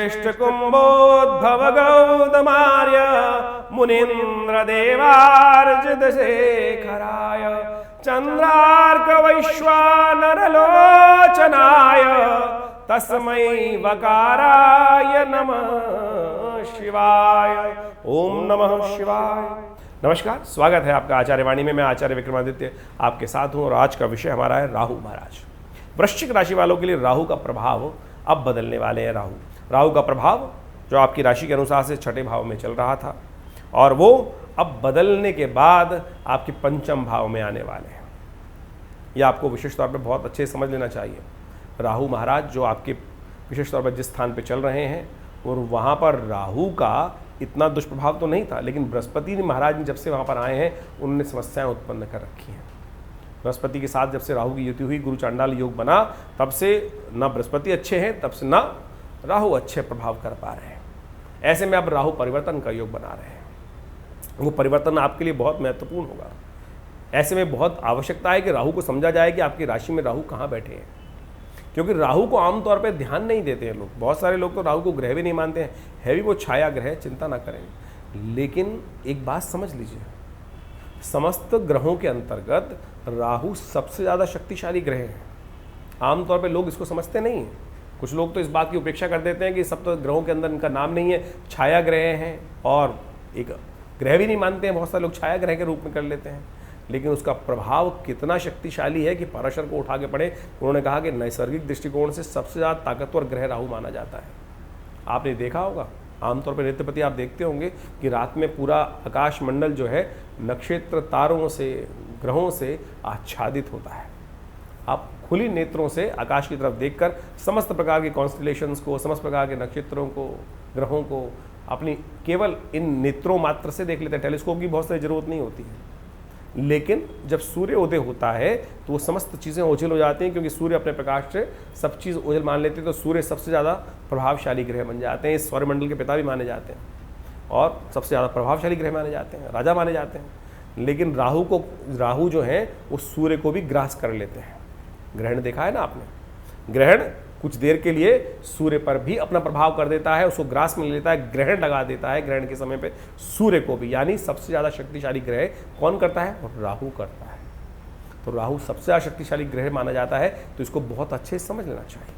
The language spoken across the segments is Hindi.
श्रेष्ठ कुंभोद्भव गौतमार्य मुनीन्द्र देवार्जित शेखराय चंद्रार्क वैश्वानर लोचनाय तस्मै वकाराय नमः शिवाय। ओम नमः शिवाय। नमस्कार, स्वागत है आपका आचार्य वाणी में। मैं आचार्य विक्रमादित्य आपके साथ हूँ और आज का विषय हमारा है राहु महाराज। वृश्चिक राशि वालों के लिए राहु का प्रभाव अब बदलने वाले हैं। राहु का प्रभाव जो आपकी राशि के अनुसार से छठे भाव में चल रहा था और वो अब बदलने के बाद आपके पंचम भाव में आने वाले हैं। ये आपको विशेष तौर पर बहुत अच्छे से समझ लेना चाहिए। राहु महाराज जो आपके विशेष तौर पर जिस स्थान पर चल रहे हैं और वहाँ पर राहु का इतना दुष्प्रभाव तो नहीं था, लेकिन बृहस्पति महाराज जब से वहाँ पर आए हैं उन्होंने समस्याएं उत्पन्न कर रखी हैं। बृहस्पति के साथ जब से राहु की युति हुई, गुरु चांडाल योग बना, तब से ना बृहस्पति अच्छे हैं, तब से ना राहु अच्छे प्रभाव कर पा रहे हैं। ऐसे में अब राहु परिवर्तन का योग बना रहे हैं। वो परिवर्तन आपके लिए बहुत महत्वपूर्ण होगा। ऐसे में बहुत आवश्यकता है कि राहु को समझा जाए कि आपकी राशि में राहु कहाँ बैठे हैं, क्योंकि राहु को आमतौर पर ध्यान नहीं देते हैं लोग। बहुत सारे लोग तो राहु को ग्रह भी नहीं मानते हैं, है भी वो छाया ग्रह, चिंता ना करें। लेकिन एक बात समझ लीजिए, समस्त ग्रहों के अंतर्गत राहु सबसे ज़्यादा शक्तिशाली ग्रह है। आमतौर पे लोग इसको समझते नहीं हैं। कुछ लोग तो इस बात की उपेक्षा कर देते हैं कि सब तो ग्रहों के अंदर इनका नाम नहीं है, छाया ग्रह हैं, और एक ग्रह भी नहीं मानते हैं। बहुत सारे लोग छाया ग्रह के रूप में कर लेते हैं, लेकिन उसका प्रभाव कितना शक्तिशाली है कि पराशर को उठा के पढ़े। उन्होंने कहा कि नैसर्गिक दृष्टिकोण से सबसे ज़्यादा ताकतवर ग्रह राहु माना जाता है। आपने देखा होगा, आमतौर पर नृत्यपति आप देखते होंगे कि रात में पूरा आकाश मंडल जो है नक्षत्र तारों से, ग्रहों से आच्छादित होता है। आप खुली नेत्रों से आकाश की तरफ देखकर समस्त प्रकार के कॉन्स्टलेशंस को, समस्त प्रकार के नक्षत्रों को, ग्रहों को अपनी केवल इन नेत्रों मात्र से देख लेते हैं। टेलीस्कोप की बहुत सारी जरूरत नहीं होती है। लेकिन जब सूर्य उदय होता है तो वो समस्त चीज़ें ओझल हो जाती हैं, क्योंकि सूर्य अपने प्रकाश से सब चीज़ ओझल मान लेते हैं। तो सूर्य सबसे ज़्यादा प्रभावशाली ग्रह बन जाते हैं। इस सौरमंडल के पिता भी माने जाते हैं और सबसे ज़्यादा प्रभावशाली ग्रह माने जाते हैं, राजा माने जाते हैं। लेकिन राहु जो है वो सूर्य को भी ग्रास कर लेते हैं। ग्रहण देखा है ना आपने, ग्रहण कुछ देर के लिए सूर्य पर भी अपना प्रभाव कर देता है, उसको ग्रास में ले लेता है, ग्रहण लगा देता है। ग्रहण के समय पे सूर्य को भी, यानी सबसे ज़्यादा शक्तिशाली ग्रह कौन करता है? राहु करता है। तो राहु सबसे ज़्यादा शक्तिशाली ग्रह माना जाता है, तो इसको बहुत अच्छे से समझ लेना चाहिए।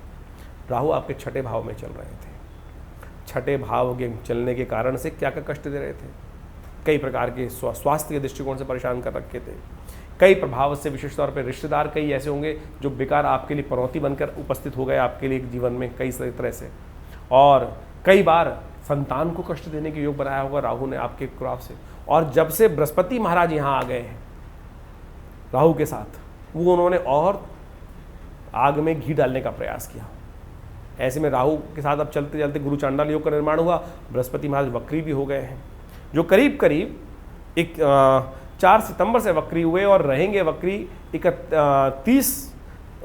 राहु आपके छठे भाव में चल रहे थे। छठे भाव के चलने के कारण से क्या क्या कष्ट दे रहे थे? कई प्रकार के स्वास्थ्य के दृष्टिकोण से परेशान कर रखे थे। कई प्रभाव से विशेष तौर पर रिश्तेदार कई ऐसे होंगे जो बेकार आपके लिए पनौती बनकर उपस्थित हो गए आपके लिए जीवन में कई तरह से, और कई बार संतान को कष्ट देने के योग बनाया होगा राहु ने आपके प्रभाव से। और जब से बृहस्पति महाराज यहाँ आ गए हैं राहु के साथ, वो उन्होंने और आग में घी डालने का प्रयास किया। ऐसे में राहु के साथ अब चलते चलते गुरु चांडाल योग का निर्माण हुआ। बृहस्पति महाराज वक्री भी हो गए हैं, जो करीब करीब 4 सितंबर से वक्री हुए और रहेंगे वक्री 31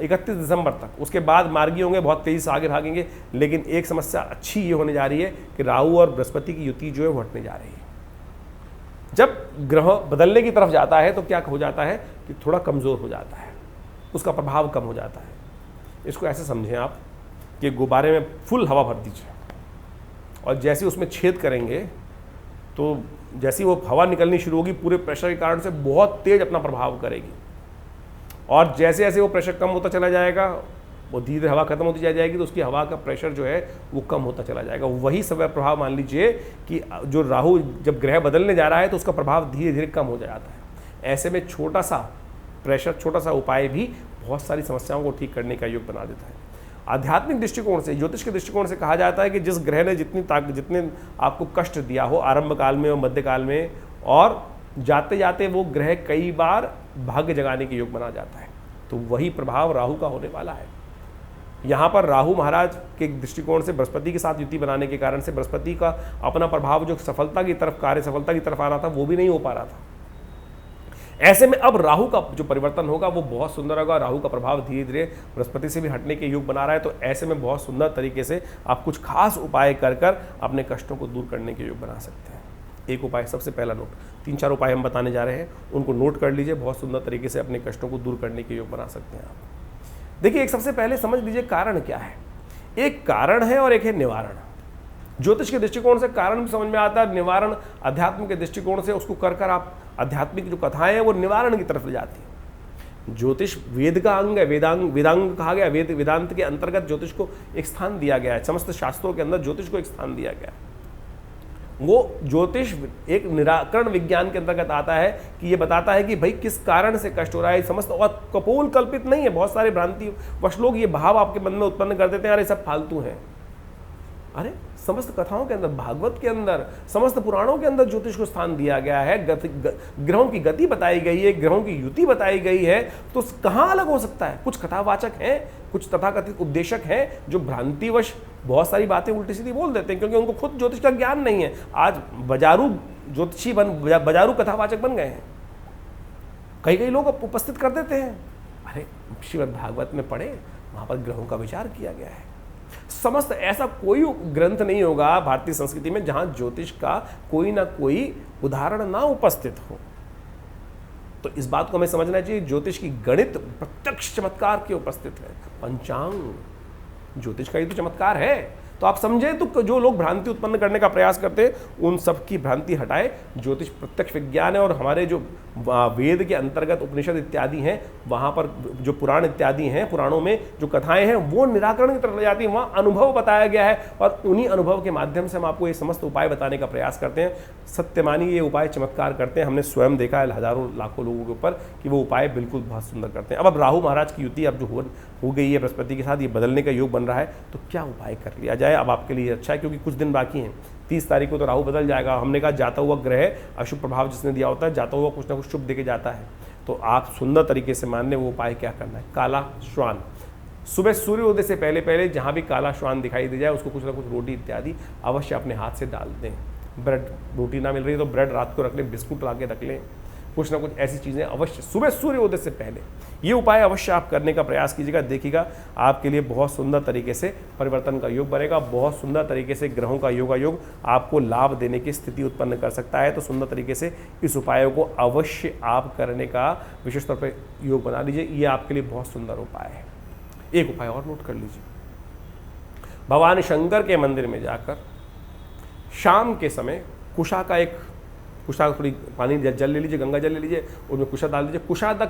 दिसंबर तक। उसके बाद मार्गी होंगे, बहुत तेजी से आगे भागेंगे। लेकिन एक समस्या अच्छी ये होने जा रही है कि राहु और बृहस्पति की युति जो है वो हटने जा रही है। जब ग्रह बदलने की तरफ जाता है तो क्या हो जाता है कि थोड़ा कमज़ोर हो जाता है, उसका प्रभाव कम हो जाता है। इसको ऐसे समझें आप कि गुब्बारे में फुल हवा भर दीजिए और जैसे उसमें छेद करेंगे तो जैसी वो हवा निकलनी शुरू होगी पूरे प्रेशर के कारण से बहुत तेज अपना प्रभाव करेगी, और जैसे जैसे वो प्रेशर कम होता चला जाएगा, वो धीरे धीरे हवा खत्म होती जाएगी, तो उसकी हवा का प्रेशर जो है वो कम होता चला जाएगा। वही सब प्रभाव मान लीजिए कि जो राहु जब ग्रह बदलने जा रहा है तो उसका प्रभाव धीरे धीरे कम हो जाता है। ऐसे में छोटा सा प्रेशर, छोटा सा उपाय भी बहुत सारी समस्याओं को ठीक करने का योग बना देता है। आध्यात्मिक दृष्टिकोण से, ज्योतिष के दृष्टिकोण से कहा जाता है कि जिस ग्रह ने जितने आपको कष्ट दिया हो आरंभ काल में और मध्यकाल में, और जाते जाते वो ग्रह कई बार भाग्य जगाने के योग बना जाता है, तो वही प्रभाव राहु का होने वाला है। यहाँ पर राहु महाराज के दृष्टिकोण से बृहस्पति के साथ युति बनाने के कारण से बृहस्पति का अपना प्रभाव जो सफलता की तरफ, कार्य सफलता की तरफ आ रहा था, वो भी नहीं हो पा रहा था। ऐसे में अब राहु का जो परिवर्तन होगा वो बहुत सुंदर होगा। राहु का प्रभाव धीरे धीरे बृहस्पति से भी हटने के योग बना रहा है, तो ऐसे में बहुत सुंदर तरीके से आप कुछ खास उपाय कर कर अपने कष्टों को दूर करने के योग बना सकते हैं। एक उपाय, सबसे पहला नोट, 3-4 उपाय हम बताने जा रहे हैं, उनको नोट कर लीजिए। बहुत सुंदर तरीके से अपने कष्टों को दूर करने के योग बना सकते हैं आप। देखिए, एक सबसे पहले समझ लीजिए कारण क्या है। एक कारण है और एक है निवारण। ज्योतिष के दृष्टिकोण से कारण भी समझ में आता है, निवारण अध्यात्म के दृष्टिकोण से उसको कर आप आध्यात्मिक जो कथाएं हैं वो निवारण की तरफ ले जाती हैं। ज्योतिष वेद का अंग है, वेदांग कहा गया, वेदांत के अंतर्गत ज्योतिष को एक स्थान दिया गया है, समस्त शास्त्रों के अंदर ज्योतिष को एक स्थान दिया गया है। वो ज्योतिष एक निराकरण विज्ञान के अंतर्गत आता है कि ये बताता है कि भाई किस कारण से कष्ट हो रहा है, समस्त और कपोल कल्पित नहीं है। बहुत सारे भ्रांति वश लोग ये भाव आपके मन में उत्पन्न कर देते हैं, अरे सब फालतू हैं। अरे समस्त कथाओं के अंदर, भागवत के अंदर, समस्त पुराणों के अंदर ज्योतिष को स्थान दिया गया है, ग्रहों की गति बताई गई है, ग्रहों की युति बताई गई है, तो कहाँ अलग हो सकता है? कुछ कथावाचक हैं, कुछ तथाकथित उपदेशक हैं जो भ्रांतिवश बहुत सारी बातें उल्टी सीधी बोल देते हैं, क्योंकि उनको खुद ज्योतिष का ज्ञान नहीं है। आज बाजारू ज्योतिषी बाजारू कथावाचक बन गए हैं। कई लोग उपस्थित कर देते हैं, अरे श्रीमद् भागवत में पढ़े, वहां पर ग्रहों का विचार किया गया है। समस्त ऐसा कोई ग्रंथ नहीं होगा भारतीय संस्कृति में जहां ज्योतिष का कोई ना कोई उदाहरण ना उपस्थित हो। तो इस बात को हमें समझना चाहिए, ज्योतिष की गणित प्रत्यक्ष चमत्कार के उपस्थित है। पंचांग ज्योतिष का ही तो चमत्कार है। तो आप समझे, तो जो लोग भ्रांति उत्पन्न करने का प्रयास करते हैं उन सब की भ्रांति हटाए। ज्योतिष प्रत्यक्ष विज्ञान है, और हमारे जो वेद के अंतर्गत उपनिषद इत्यादि हैं, वहाँ पर जो पुराण इत्यादि हैं, पुराणों में जो कथाएं हैं वो निराकरण की तरफ ले जाती हैं। वहाँ अनुभव बताया गया है, और उन्हीं अनुभव के माध्यम से हम आपको ये समस्त उपाय बताने का प्रयास करते हैं। सत्य मानिए ये उपाय चमत्कार करते हैं। हमने स्वयं देखा है हजारों लाखों लोगों के ऊपर कि वो उपाय बिल्कुल बहुत सुंदर करते हैं। अब राहु महाराज की युति अब जो हो गई है बृहस्पति के साथ, ये बदलने का योग बन रहा है, तो क्या उपाय कर लिया जाए? अब आपके लिए अच्छा है, क्योंकि कुछ दिन बाकी हैं। 30 तारीख को तो राहु बदल जाएगा। हमने कहा जाता हुआ ग्रह अशुभ प्रभाव जिसने दिया होता है, जाता हुआ कुछ ना कुछ शुभ देके जाता है। तो आप सुंदर तरीके से मान लें वो उपाय क्या करना है। काला श्वान, सुबह सूर्योदय से पहले पहले जहाँ भी काला श्वान दिखाई दे जाए उसको कुछ ना कुछ रोटी इत्यादि अवश्य अपने हाथ से डाल दें। ब्रेड, रोटी ना मिल रही है तो ब्रेड रात को रख लें, बिस्कुट ला के रख लें, कुछ ना कुछ ऐसी चीज़ें अवश्य सुबह सूर्योदय से पहले ये उपाय अवश्य आप करने का प्रयास कीजिएगा। देखिएगा आपके लिए बहुत सुंदर तरीके से परिवर्तन का योग बनेगा। बहुत सुंदर तरीके से ग्रहों का योग आपको लाभ देने की स्थिति उत्पन्न कर सकता है। तो सुंदर तरीके से इस उपायों को अवश्य आप करने का विशेष तौर पर योग बना लीजिए। ये आपके लिए बहुत सुंदर उपाय है। एक उपाय और नोट कर लीजिए, भगवान शंकर के मंदिर में जाकर शाम के समय कुशा थोड़ी पानी जल ले लीजिए, गंगा जल ले लीजिए, उसमें कुशा डाल दीजिए।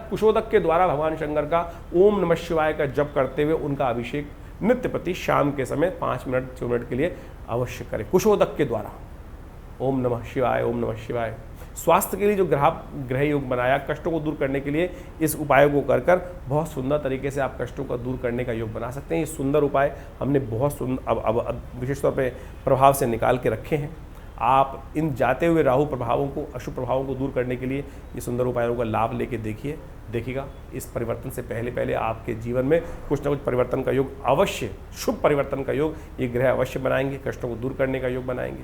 कुशोदक के द्वारा भगवान शंकर का ओम नमः शिवाय का जप करते हुए उनका अभिषेक नित्य प्रति शाम के समय 5 मिनट 6 मिनट के लिए अवश्य करें। कुशोदक के द्वारा ओम नमः शिवाय, ओम नमः शिवाय। स्वास्थ्य के लिए जो ग्रह योग बनाया, कष्टों को दूर करने के लिए इस उपायों को कर बहुत सुंदर तरीके से आप कष्टों को दूर करने का योग बना सकते हैं। ये सुंदर उपाय हमने बहुत सुंदर अब विशेष तौर पर प्रभाव से निकाल के रखे हैं। आप इन जाते हुए राहु प्रभावों को, अशुभ प्रभावों को दूर करने के लिए ये सुंदर उपायों का लाभ लेके देखिएगा। इस परिवर्तन से पहले आपके जीवन में कुछ ना कुछ परिवर्तन का योग अवश्य, शुभ परिवर्तन का योग ये ग्रह अवश्य बनाएंगे, कष्टों को दूर करने का योग बनाएंगे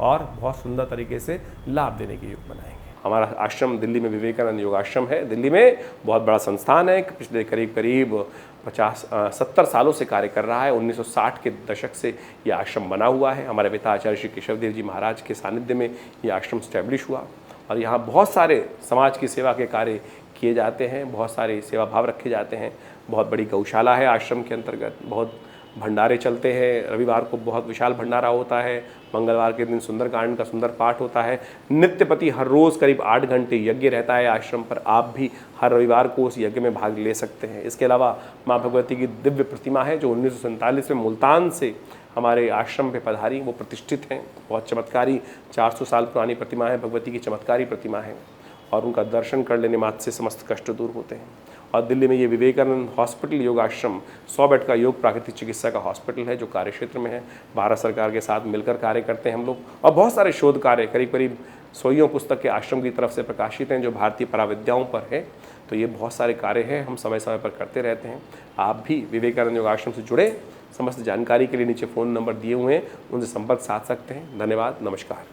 और बहुत सुंदर तरीके से लाभ देने के योग बनाएंगे। हमारा आश्रम दिल्ली में विवेकानंद योग आश्रम है। दिल्ली में बहुत बड़ा संस्थान है, पिछले करीब 70 सालों से कार्य कर रहा है। 1960 के दशक से ये आश्रम बना हुआ है। हमारे पिता आचार्य श्री केशव देव जी महाराज के सानिध्य में ये आश्रम स्टैब्लिश हुआ, और यहाँ बहुत सारे समाज की सेवा के कार्य किए जाते हैं, बहुत सारे सेवा भाव रखे जाते हैं। बहुत बड़ी गौशाला है आश्रम के अंतर्गत, बहुत भंडारे चलते हैं। रविवार को बहुत विशाल भंडारा होता है, मंगलवार के दिन सुंदरकांड का सुंदर पाठ होता है। नित्य प्रति हर रोज़ करीब 8 घंटे यज्ञ रहता है आश्रम पर। आप भी हर रविवार को उस यज्ञ में भाग ले सकते हैं। इसके अलावा माँ भगवती की दिव्य प्रतिमा है जो 1947 में मुल्तान से हमारे आश्रम पे पधारी, वो प्रतिष्ठित हैं। बहुत चमत्कारी 400 साल पुरानी प्रतिमा है, भगवती की चमत्कारी प्रतिमा है, और उनका दर्शन कर लेने मात्र से समस्त कष्ट दूर होते हैं। और दिल्ली में ये विवेकानंद हॉस्पिटल योग आश्रम 100 बेड का योग प्राकृतिक चिकित्सा का हॉस्पिटल है जो कार्य क्षेत्र में है। भारत सरकार के साथ मिलकर कार्य करते हैं हम लोग, और बहुत सारे शोध कार्य करीब 100 पुस्तक के आश्रम की तरफ से प्रकाशित हैं जो भारतीय पराविद्याओं पर है। तो ये बहुत सारे कार्य हैं, हम समय समय पर करते रहते हैं। आप भी विवेकानंद योग आश्रम से जुड़े, समस्त जानकारी के लिए नीचे फ़ोन नंबर दिए हुए हैं, उनसे संपर्क साध सकते हैं। धन्यवाद, नमस्कार।